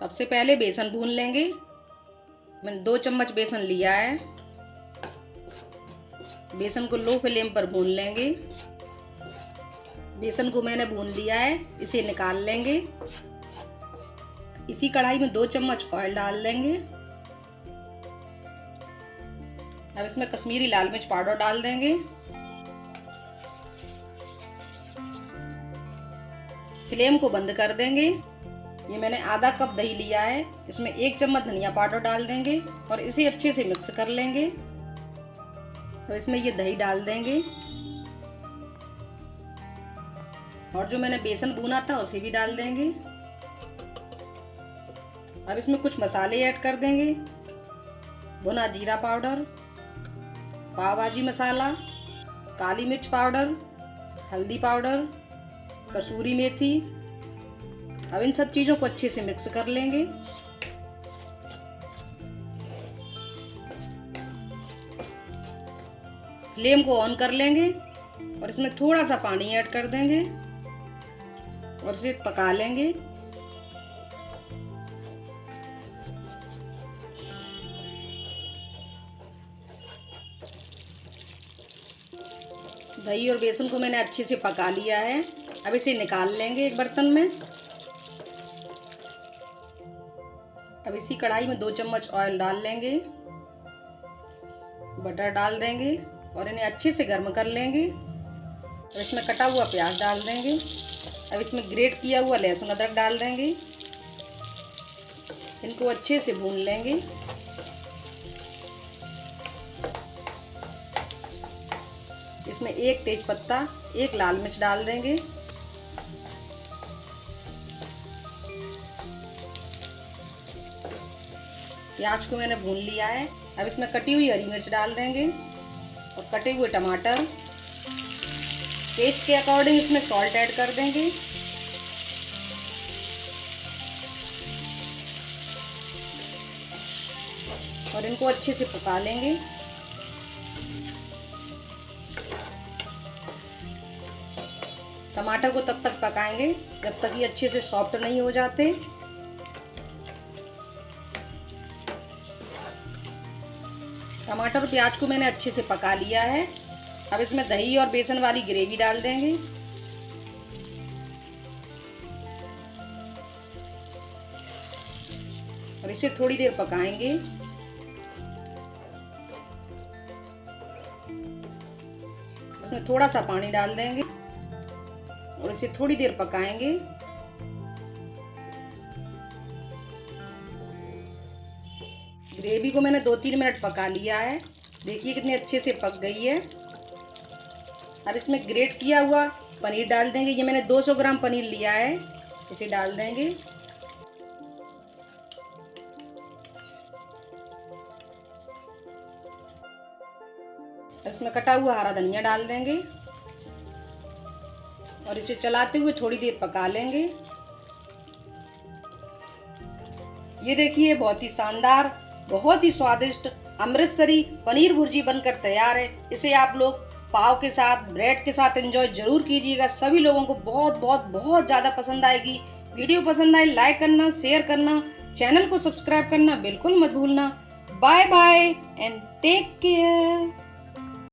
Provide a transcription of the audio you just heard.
सबसे पहले बेसन भून लेंगे। मैंने 2 चम्मच बेसन लिया है। बेसन को लो फ्लेम पर भून लेंगे। बेसन को मैंने भून लिया है, इसे निकाल लेंगे। इसी कढ़ाई में 2 चम्मच ऑयल डाल देंगे। अब इसमें कश्मीरी लाल मिर्च पाउडर डाल देंगे। फ्लेम को बंद कर देंगे। ये मैंने आधा कप दही लिया है, इसमें 1 चम्मच धनिया पाउडर डाल देंगे और इसे अच्छे से मिक्स कर लेंगे। तो इसमें ये दही डाल देंगे और जो मैंने बेसन भूना था उसे भी डाल देंगे। अब इसमें कुछ मसाले ऐड कर देंगे। भुना जीरा पाउडर, पाव भाजी मसाला, काली मिर्च पाउडर, हल्दी पाउडर, कसूरी मेथी। अब इन सब चीज़ों को अच्छे से मिक्स कर लेंगे। फ्लेम को ऑन कर लेंगे और इसमें थोड़ा सा पानी ऐड कर देंगे और इसे पका लेंगे। दही और बेसन को मैंने अच्छे से पका लिया है। अब इसे निकाल लेंगे एक बर्तन में। अब इसी कढ़ाई में 2 चम्मच ऑयल डाल लेंगे, बटर डाल देंगे और इन्हें अच्छे से गर्म कर लेंगे। और इसमें कटा हुआ प्याज डाल देंगे। अब इसमें ग्रेट किया हुआ लहसुन अदरक डाल देंगे। इनको अच्छे से भून लेंगे। इसमें 1 तेजपत्ता, 1 लाल मिर्च डाल देंगे। प्याज को मैंने भून लिया है। अब इसमें कटी हुई हरी मिर्च डाल देंगे और कटे हुए टमाटर। टेस्ट के अकॉर्डिंग इसमें सॉल्ट ऐड कर देंगे। और इनको अच्छे से पका लेंगे। टमाटर को तब तक पकाएंगे जब तक ये अच्छे से सॉफ्ट नहीं हो जाते। टमाटर और प्याज को मैंने अच्छे से पका लिया है। अब इसमें दही और बेसन वाली ग्रेवी डाल देंगे। और इसे थोड़ी देर पकाएंगे। इसमें थोड़ा सा पानी डाल देंगे और इसे थोड़ी देर पकाएंगे। ग्रेवी को मैंने 2-3 मिनट पका लिया है। देखिए कितने अच्छे से पक गई है। अब इसमें ग्रेट किया हुआ पनीर डाल देंगे। ये मैंने 200 ग्राम पनीर लिया है, इसे डाल देंगे। अब इसमें कटा हुआ हरा धनिया डाल देंगे और इसे चलाते हुए थोड़ी देर पका लेंगे। ये देखिए बहुत ही शानदार, बहुत ही स्वादिष्ट अमृतसरी पनीर भुर्जी बनकर तैयार है। इसे आप लोग पाव के साथ, ब्रेड के साथ एंजॉय जरूर कीजिएगा। सभी लोगों को बहुत बहुत बहुत ज़्यादा पसंद आएगी। वीडियो पसंद आए लाइक करना, शेयर करना, चैनल को सब्सक्राइब करना बिल्कुल मत भूलना। Bye bye and take care.